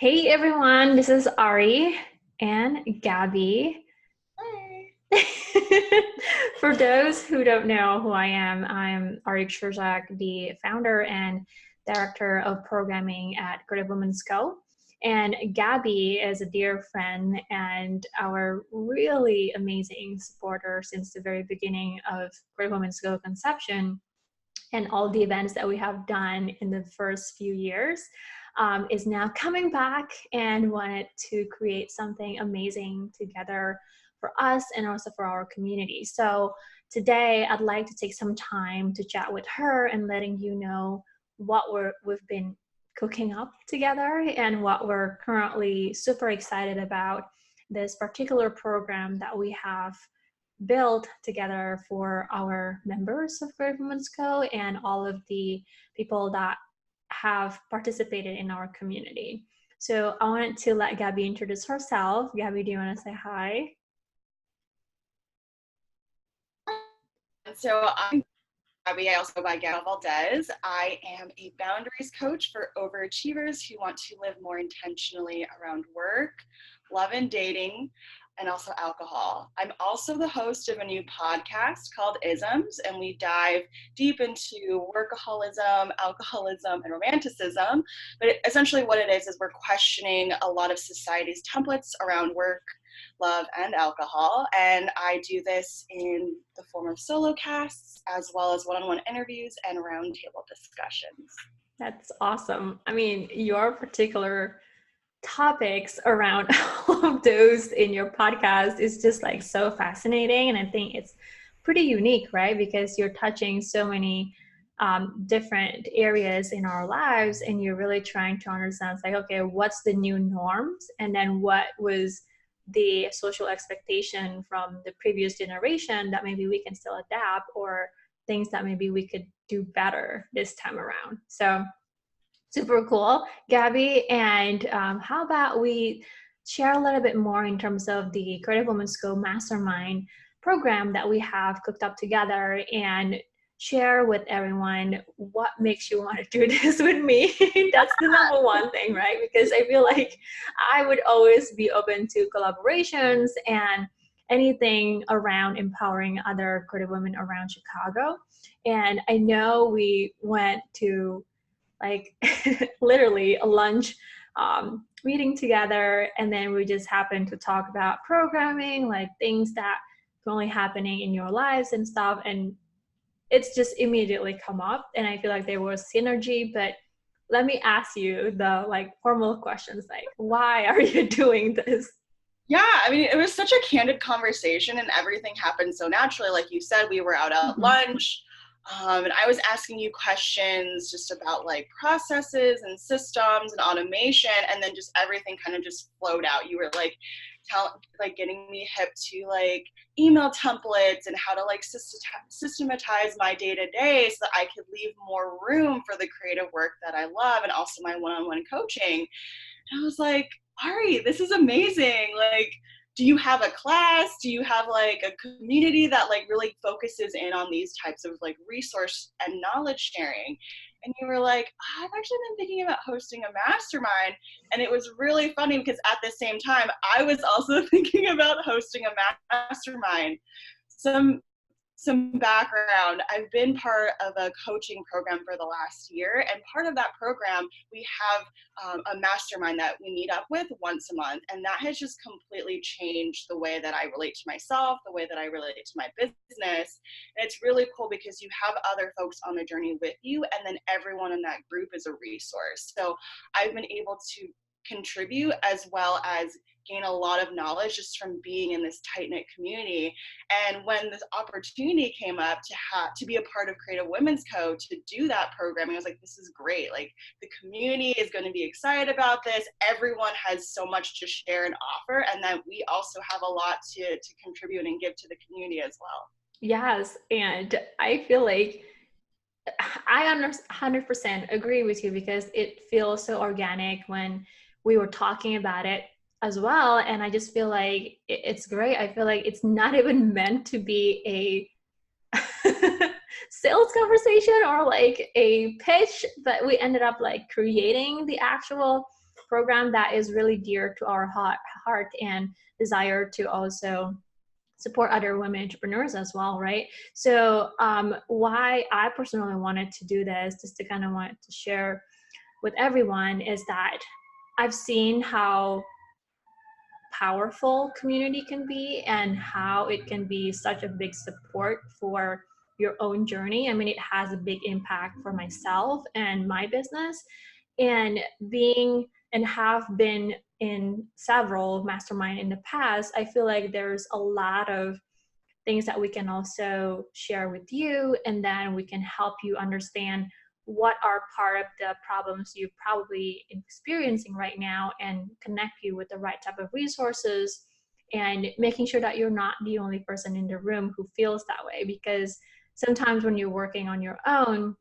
Hey everyone, this is Ari and Gabby. Hi. For those who don't know who I am, I'm Ari Krzyzek, the founder and director of programming at Creative Women's Co. And Gabby is a dear friend and our really amazing supporter since the very beginning of Creative Women's Go conception and all the events that we have done in the first few years, is now coming back and wanted to create something amazing together for us and also for our community. So today I'd like to take some time to chat with her and letting you know what we've been cooking up together and what we're currently super excited about this particular program that we have built together for our members of Creative Women's Co. and all of the people that have participated in our community. So I wanted to let Gabby introduce herself. Gabby, do you want to say hi? So I'm Gabby. I also go by Gabrielle Valdes. I am a boundaries coach for overachievers who want to live more intentionally around work, love and dating, and also alcohol. I'm also the host of a new podcast called Isms, and we dive deep into workaholism, alcoholism, and romanticism. But essentially what it is we're questioning a lot of society's templates around work, love, and alcohol. And I do this in the form of solo casts, as well as one-on-one interviews and roundtable discussions. That's awesome. I mean, your particular topics around all of those in your podcast is just like so fascinating. And I think it's pretty unique, right? Because you're touching so many different areas in our lives and you're really trying to understand, it's like, okay, what's the new norms? And then what was the social expectation from the previous generation that maybe we can still adapt, or things that maybe we could do better this time around. So super cool, Gabby. And how about we share a little bit more in terms of the Creative Women's Go Mastermind program that we have cooked up together, and share with everyone what makes you want to do this with me. That's the number one thing, right? Because I feel like I would always be open to collaborations and anything around empowering other creative women around Chicago. And I know we went to like literally a lunch meeting together, and then we just happened to talk about programming, like things that are only happening in your lives and stuff, and it's just immediately come up, and I feel like there was synergy. But let me ask you the like formal questions, like why are you doing this? Yeah, I mean, it was such a candid conversation and everything happened so naturally. Like you said, we were out at Mm-hmm. lunch, and I was asking you questions just about like processes and systems and automation, and then just everything kind of just flowed out. You were like getting me hip to like email templates and how to like systematize my day to day so that I could leave more room for the creative work that I love and also my one-on-one coaching. And I was like, Ari, this is amazing. Like, do you have a class? Do you have like a community that like really focuses in on these types of like resource and knowledge sharing? And you were like, I've actually been thinking about hosting a mastermind. And it was really funny because at the same time, I was also thinking about hosting a mastermind. Some background, I've been part of a coaching program for the last year, and part of that program, we have a mastermind that we meet up with once a month, and that has just completely changed the way that I relate to myself, the way that I relate to my business. And it's really cool because you have other folks on the journey with you, and then everyone in that group is a resource. So I've been able to contribute as well as gain a lot of knowledge just from being in this tight-knit community. And when this opportunity came up to be a part of Creative Women's Co. to do that programming, I was like, this is great. Like, the community is going to be excited about this. Everyone has so much to share and offer, and then we also have a lot to contribute and give to the community as well. Yes, and I feel like I 100% agree with you because it feels so organic when we were talking about it as well. And I just feel like it's great. I feel like it's not even meant to be a sales conversation or like a pitch, but we ended up like creating the actual program that is really dear to our heart and desire to also support other women entrepreneurs as well, right? So why I personally wanted to do this, just to kind of want to share with everyone, is that I've seen how powerful community can be and how it can be such a big support for your own journey. I mean, it has a big impact for myself and my business. And being and have been in several mastermind in the past, I feel like there's a lot of things that we can also share with you, and then we can help you understand what are part of the problems you're probably experiencing right now and connect you with the right type of resources, and making sure that you're not the only person in the room who feels that way. Because sometimes when you're working on your own,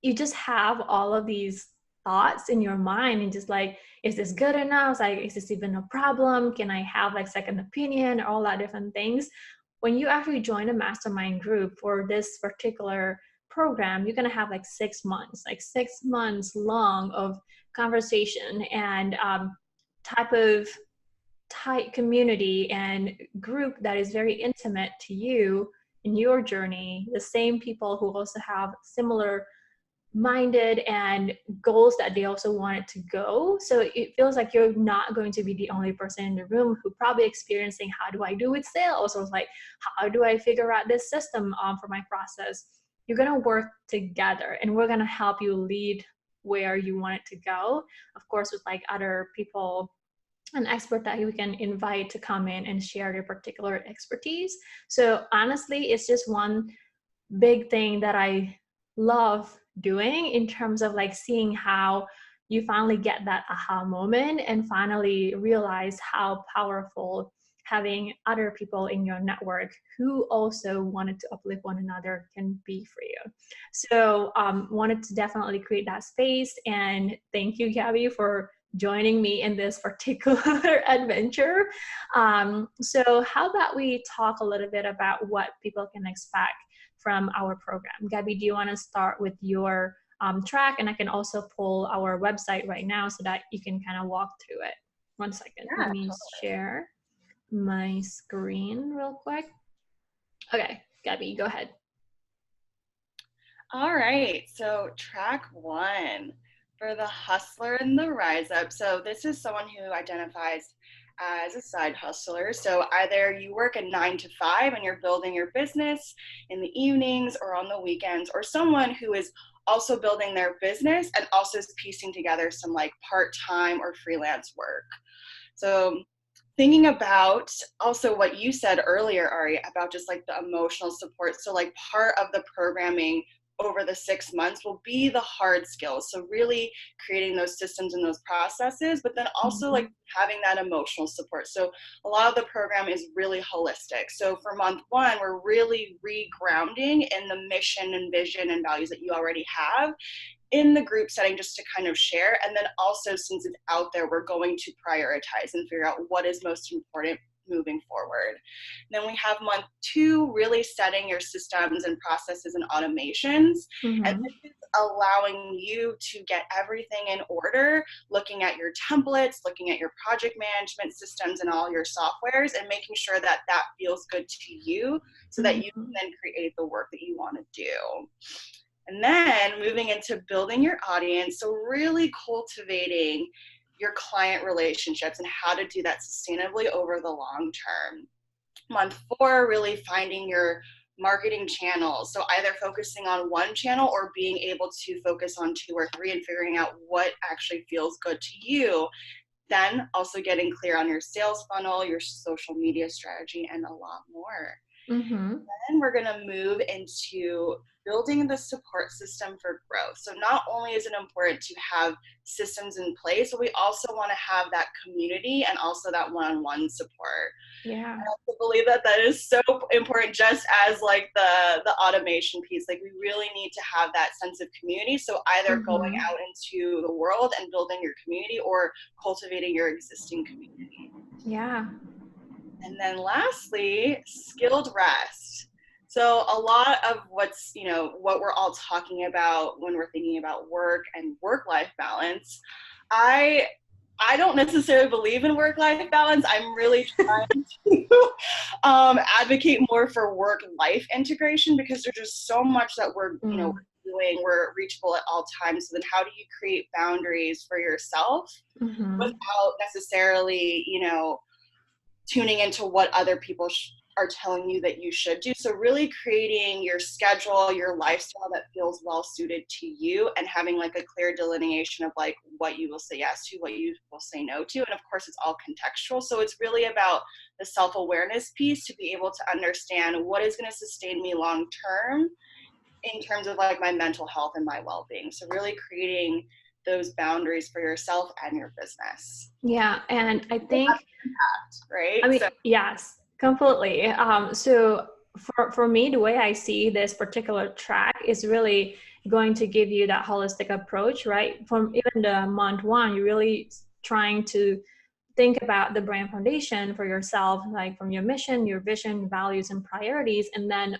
you just have all of these thoughts in your mind and just like, is this good enough? Like, is this even a problem? Can I have like second opinion? All that different things. When you actually join a mastermind group for this particular program, you're gonna have like 6 months, like 6 months long of conversation and type of tight community and group that is very intimate to you in your journey. The same people who also have similar minded and goals that they also wanted to go. So it feels like you're not going to be the only person in the room who probably experiencing, how do I do with sales? Or like, how do I figure out this system for my process? You're going to work together and we're going to help you lead where you want it to go. Of course, with like other people, an expert that we can invite to come in and share their particular expertise. So honestly, it's just one big thing that I love doing in terms of like seeing how you finally get that aha moment and finally realize how powerful having other people in your network who also wanted to uplift one another can be for you. So wanted to definitely create that space, and thank you, Gabby, for joining me in this particular adventure. So how about we talk a little bit about what people can expect from our program? Gabby, do you want to start with your track? And I can also pull our website right now so that you can kind of walk through it. 1 second. Yeah, Let me totally. share my screen real quick. Okay, Gabby, go ahead. All right, so track 1 for the hustler and the rise up. So this is someone who identifies as a side hustler. So either you work a 9 to 5 and you're building your business in the evenings or on the weekends, or someone who is also building their business and also is piecing together some like part-time or freelance work. So thinking about also what you said earlier, Ari, about just like the emotional support. So like part of the programming over the 6 months will be the hard skills. So really creating those systems and those processes, but then also like having that emotional support. So a lot of the program is really holistic. So for month 1, we're really regrounding in the mission and vision and values that you already have in the group setting, just to kind of share. And then also, since it's out there, we're going to prioritize and figure out what is most important moving forward. And then we have month 2, really setting your systems and processes and automations. And this is allowing you to get everything in order, looking at your templates, looking at your project management systems and all your softwares, and making sure that that feels good to you so that you can then create the work that you want to do. And then moving into building your audience, so really cultivating your client relationships and how to do that sustainably over the long term. Month 4, really finding your marketing channels. So either focusing on one channel or being able to focus on 2 or 3 and figuring out what actually feels good to you. Then also getting clear on your sales funnel, your social media strategy, and a lot more. Then we're going to move into building the support system for growth. So not only is it important to have systems in place, but we also want to have that community and also that one-on-one support. Yeah. I also believe that that is so important, just as like the automation piece. Like we really need to have that sense of community. So either going out into the world and building your community or cultivating your existing community. Yeah. And then lastly, skilled rest. So a lot of what's, what we're all talking about when we're thinking about work and work-life balance I don't necessarily believe in work-life balance. I'm really trying to advocate more for work-life integration, because there's just so much that we're, Mm. doing. We're reachable at all times. So then how do you create boundaries for yourself Mm-hmm. without necessarily, tuning into what other people are telling you that you should do? So really creating your schedule, your lifestyle that feels well suited to you, and having like a clear delineation of like what you will say yes to, what you will say no to. And of course it's all contextual. So it's really about the self-awareness piece, to be able to understand what is going to sustain me long term in terms of like my mental health and my well-being. So really creating those boundaries for yourself and your business. Yeah, and I think, I Right? mean, So yes, completely. So for me, the way I see this particular track is really going to give you that holistic approach, right? From even the month one, you're really trying to think about the brand foundation for yourself, like from your mission, your vision, values, and priorities. And then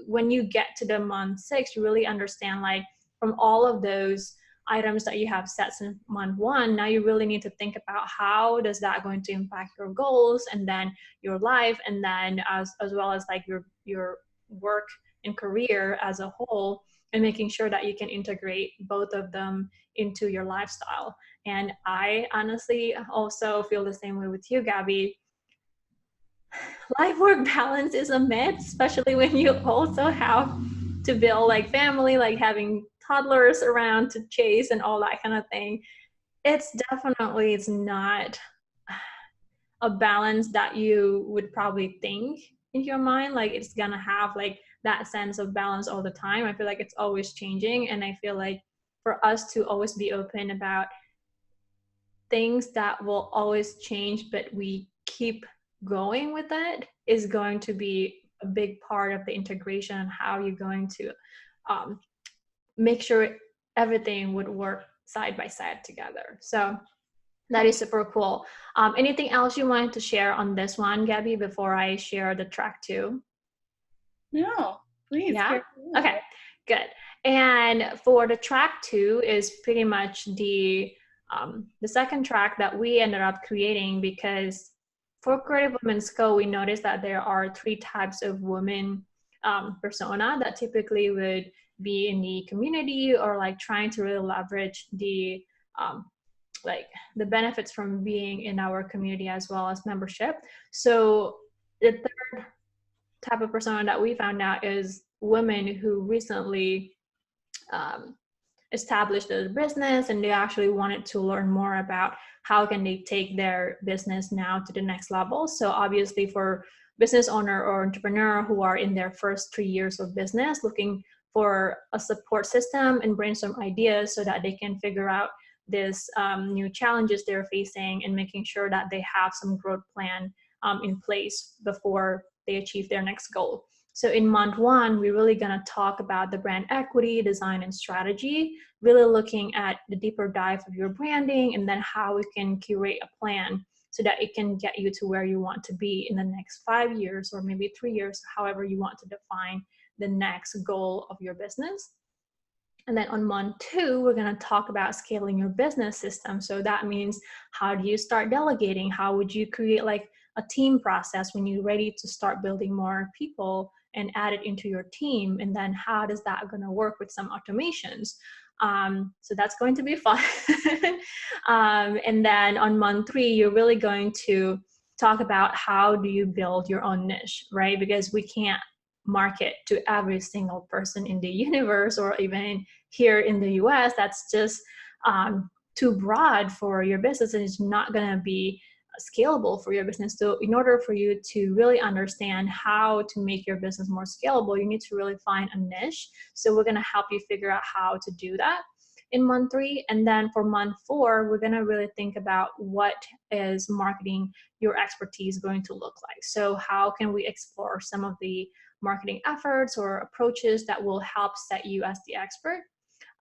when you get to the month six, you really understand like from all of those items that you have set in month one, now you really need to think about how does that going to impact your goals, and then your life, and then as well as like your work and career as a whole, and making sure that you can integrate both of them into your lifestyle. And I honestly also feel the same way with you, Gabby. Life work balance is a myth, especially when you also have to build like family, like having toddlers around to chase and all that kind of thing. It's not a balance that you would probably think in your mind. Like it's gonna have like that sense of balance all the time. I feel like it's always changing. And I feel like for us to always be open about things that will always change, but we keep going with it, is going to be a big part of the integration and how you're going to um, make sure everything would work side by side together. So that is super cool. Anything else you wanted to share on this one, Gabby, before I share the track two? no, please Yeah? carry Okay, on. good. And for the track two is pretty much the second track that we ended up creating, because for Creative Women's Co, we noticed that there are three types of women persona that typically would be in the community, or like trying to really leverage um, like the benefits from being in our community as well as membership. So the third type of persona that we found out is women who recently um, established a business, and they actually wanted to learn more about how can they take their business now to the next level. So obviously for business owner or entrepreneur who are in their first 3 years of business, looking for a support system and brainstorm ideas so that they can figure out this new challenges they're facing, and making sure that they have some growth plan in place before they achieve their next goal. So in month one, we're really going to talk about the brand equity, design, and strategy, really looking at the deeper dive of your branding, and then how we can curate a plan so that it can get you to where you want to be in the next 5 years, or maybe 3 years, however you want to define the next goal of your business. And then on month two, we're going to talk about scaling your business system. So that means, how do you start delegating? How would you create like a team process when you're ready to start building more people and add it into your team? And then how does that going to work with some automations? So that's going to be fun. And then on month three, you're really going to talk about how do you build your own niche, right? Because we can't market to every single person in the universe, or even here in the US. That's just too broad for your business, and it's not going to be scalable for your business. So in order for you to really understand how to make your business more scalable, you need to really find a niche. So we're going to help you figure out how to do that in month three. And then for month four, we're going to really think about what is marketing your expertise going to look like. So how can we explore some of the marketing efforts or approaches that will help set you as the expert.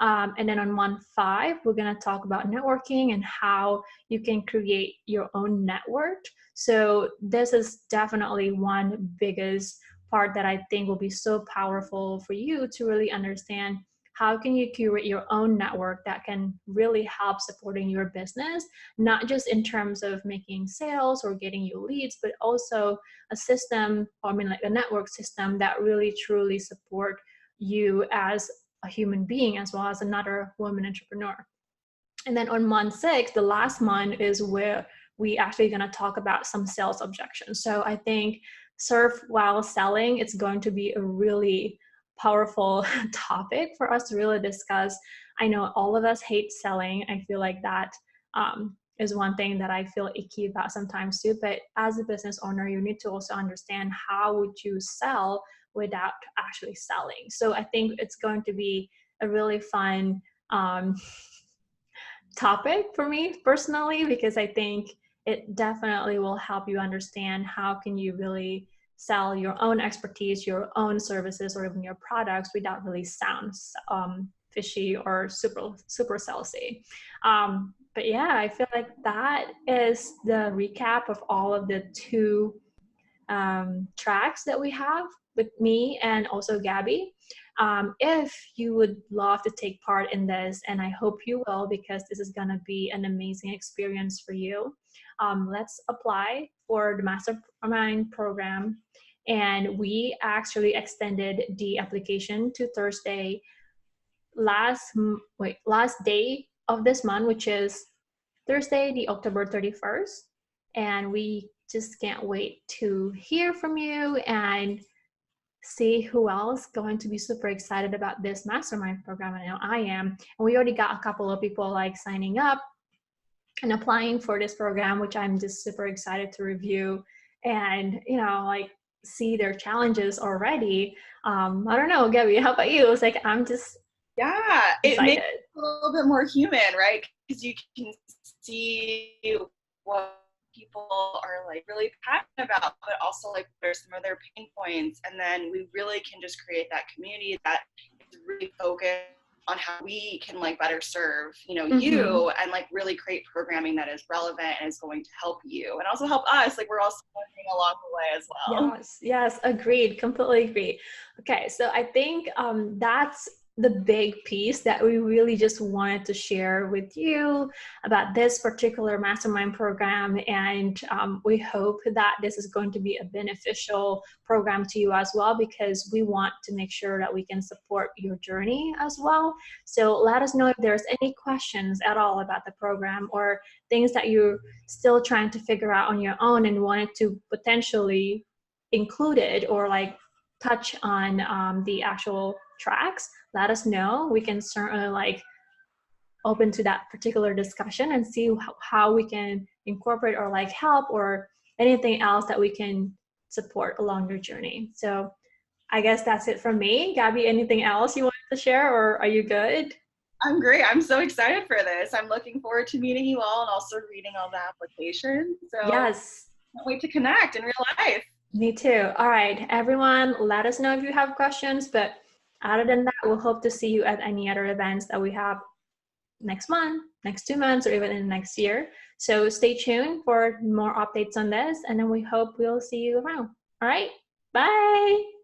And then on month five, we're going to talk about networking and how you can create your own network. So this is definitely one biggest part that I think will be so powerful for you to really understand how can you curate your own network that can really help supporting your business, not just in terms of making sales or getting you leads, but also a system, or I mean like a network system that really truly support you as a human being as well as another woman entrepreneur. And then on month 6, the last month, is where we actually going to talk about some sales objections. So I think serve while selling, it's going to be a really powerful topic for us to really discuss. I know all of us hate selling. I feel like that is one thing that I feel icky about sometimes too. But as a business owner, you need to also understand how would you sell without actually selling. So I think it's going to be a really fun topic for me personally, because I think it definitely will help you understand how can you really sell your own expertise, your own services, or even your products without really sound fishy or super salesy. But yeah, I feel like that is the recap of all of the 2 tracks that we have with me and also Gabby. If you would love to take part in this, and I hope you will, because this is going to be an amazing experience for you, let's apply for the Mastermind program. And we actually extended the application to Thursday, last day of this month, which is Thursday, the October 31st. And we just can't wait to hear from you and see who else going to be super excited about this mastermind program. I know I am. And we already got a couple of people like signing up and applying for this program, which I'm just super excited to review and, like see their challenges already. I don't know, Gabby, how about you? It's like, I'm just it excited. makes it a little bit more human, right? Because you can see what people are like really passionate about, but also like there's some of their pain points, and then we really can just create that community that is really focused on how we can like better serve you, and like really create programming that is relevant and is going to help you and also help us. Like we're also learning along the way as well. Yes, agreed, completely agree. Okay, so I think that's the big piece that we really just wanted to share with you about this particular mastermind program. And we hope that this is going to be a beneficial program to you as well, because we want to make sure that we can support your journey as well. So let us know if there's any questions at all about the program, or things that you're still trying to figure out on your own and wanted to potentially include it or like touch on the actual tracks. Let us know. We can certainly like open to that particular discussion and see how we can incorporate or like help or anything else that we can support along your journey. So I guess that's it from me. Gabby, anything else you wanted to share, or are you good? I'm great. I'm so excited for this. I'm looking forward to meeting you all and also reading all the applications. So Yes. can't wait to connect in real life. Me too. All right, everyone, let us know if you have questions. But other than that, we'll hope to see you at any other events that we have next month, next 2 months, or even in the next year. So stay tuned for more updates on this, and then we hope we'll see you around. All right, bye.